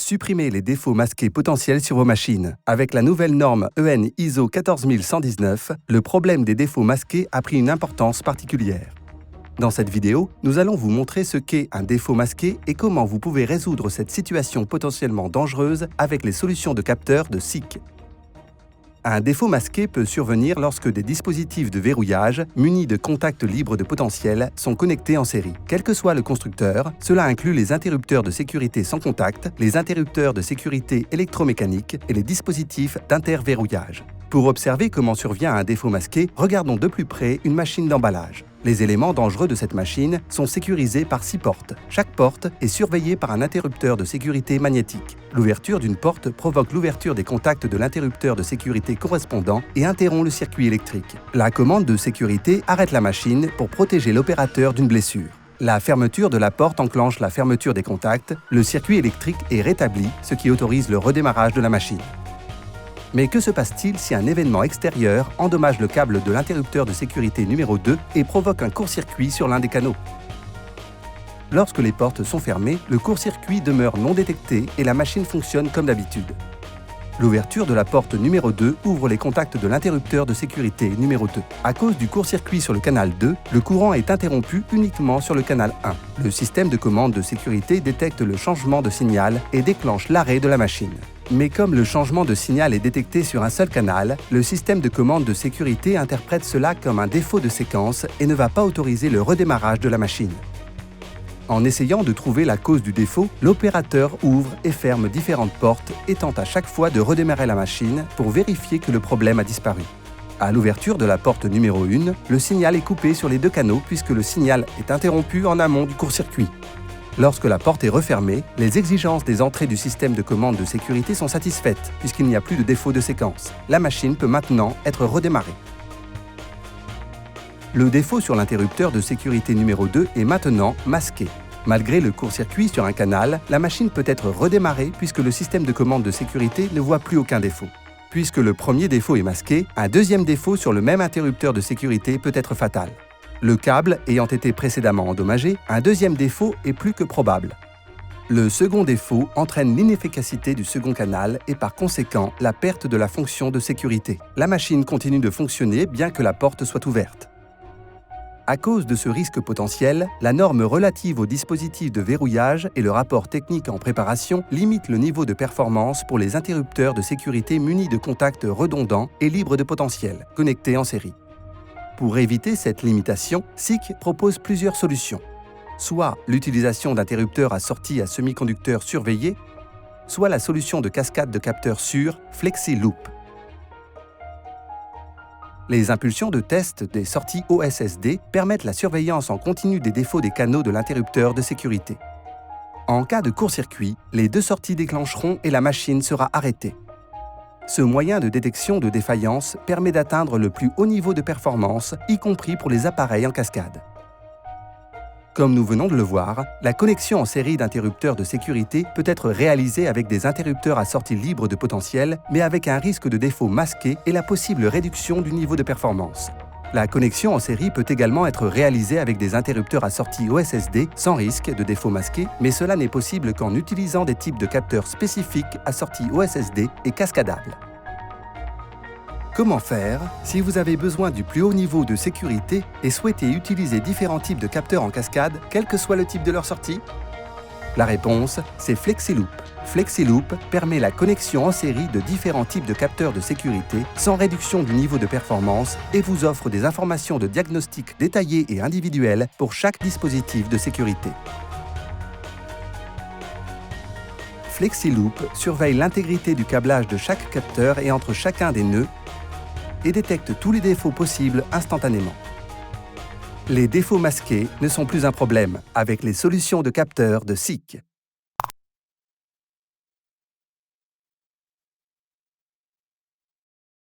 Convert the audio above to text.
supprimer les défauts masqués potentiels sur vos machines. Avec la nouvelle norme EN ISO 14119, le problème des défauts masqués a pris une importance particulière. Dans cette vidéo, nous allons vous montrer ce qu'est un défaut masqué et comment vous pouvez résoudre cette situation potentiellement dangereuse avec les solutions de capteurs de SICK. Un défaut masqué peut survenir lorsque des dispositifs de verrouillage munis de contacts libres de potentiel sont connectés en série. Quel que soit le constructeur, cela inclut les interrupteurs de sécurité sans contact, les interrupteurs de sécurité électromécaniques et les dispositifs d'interverrouillage. Pour observer comment survient un défaut masqué, regardons de plus près une machine d'emballage. Les éléments dangereux de cette machine sont sécurisés par 6 portes. Chaque porte est surveillée par un interrupteur de sécurité magnétique. L'ouverture d'une porte provoque l'ouverture des contacts de l'interrupteur de sécurité correspondant et interrompt le circuit électrique. La commande de sécurité arrête la machine pour protéger l'opérateur d'une blessure. La fermeture de la porte enclenche la fermeture des contacts, le circuit électrique est rétabli, ce qui autorise le redémarrage de la machine. Mais que se passe-t-il si un événement extérieur endommage le câble de l'interrupteur de sécurité numéro 2 et provoque un court-circuit sur l'un des canaux? Lorsque les portes sont fermées, le court-circuit demeure non détecté et la machine fonctionne comme d'habitude. L'ouverture de la porte numéro 2 ouvre les contacts de l'interrupteur de sécurité numéro 2. À cause du court-circuit sur le canal 2, le courant est interrompu uniquement sur le canal 1. Le système de commande de sécurité détecte le changement de signal et déclenche l'arrêt de la machine. Mais comme le changement de signal est détecté sur un seul canal, le système de commande de sécurité interprète cela comme un défaut de séquence et ne va pas autoriser le redémarrage de la machine. En essayant de trouver la cause du défaut, l'opérateur ouvre et ferme différentes portes et tente à chaque fois de redémarrer la machine pour vérifier que le problème a disparu. À l'ouverture de la porte numéro 1, le signal est coupé sur les 2 canaux puisque le signal est interrompu en amont du court-circuit. Lorsque la porte est refermée, les exigences des entrées du système de commande de sécurité sont satisfaites puisqu'il n'y a plus de défaut de séquence. La machine peut maintenant être redémarrée. Le défaut sur l'interrupteur de sécurité numéro 2 est maintenant masqué. Malgré le court-circuit sur un canal, la machine peut être redémarrée puisque le système de commande de sécurité ne voit plus aucun défaut. Puisque le premier défaut est masqué, un deuxième défaut sur le même interrupteur de sécurité peut être fatal. Le câble ayant été précédemment endommagé, un deuxième défaut est plus que probable. Le second défaut entraîne l'inefficacité du second canal et par conséquent la perte de la fonction de sécurité. La machine continue de fonctionner bien que la porte soit ouverte. À cause de ce risque potentiel, la norme relative aux dispositifs de verrouillage et le rapport technique en préparation limitent le niveau de performance pour les interrupteurs de sécurité munis de contacts redondants et libres de potentiel, connectés en série. Pour éviter cette limitation, SICK propose plusieurs solutions. Soit l'utilisation d'interrupteurs assortis à semi-conducteurs surveillés, soit la solution de cascade de capteurs sûrs FlexiLoop. Les impulsions de test des sorties OSSD permettent la surveillance en continu des défauts des canaux de l'interrupteur de sécurité. En cas de court-circuit, les 2 sorties déclencheront et la machine sera arrêtée. Ce moyen de détection de défaillance permet d'atteindre le plus haut niveau de performance, y compris pour les appareils en cascade. Comme nous venons de le voir, la connexion en série d'interrupteurs de sécurité peut être réalisée avec des interrupteurs assortis libres de potentiel, mais avec un risque de défaut masqué et la possible réduction du niveau de performance. La connexion en série peut également être réalisée avec des interrupteurs assortis OSSD sans risque de défaut masqué, mais cela n'est possible qu'en utilisant des types de capteurs spécifiques assortis OSSD et cascadables. Comment faire si vous avez besoin du plus haut niveau de sécurité et souhaitez utiliser différents types de capteurs en cascade, quel que soit le type de leur sortie? La réponse, c'est FlexiLoop. FlexiLoop permet la connexion en série de différents types de capteurs de sécurité sans réduction du niveau de performance et vous offre des informations de diagnostic détaillées et individuelles pour chaque dispositif de sécurité. FlexiLoop surveille l'intégrité du câblage de chaque capteur et entre chacun des nœuds et détecte tous les défauts possibles instantanément. Les défauts masqués ne sont plus un problème avec les solutions de capteurs de SICK.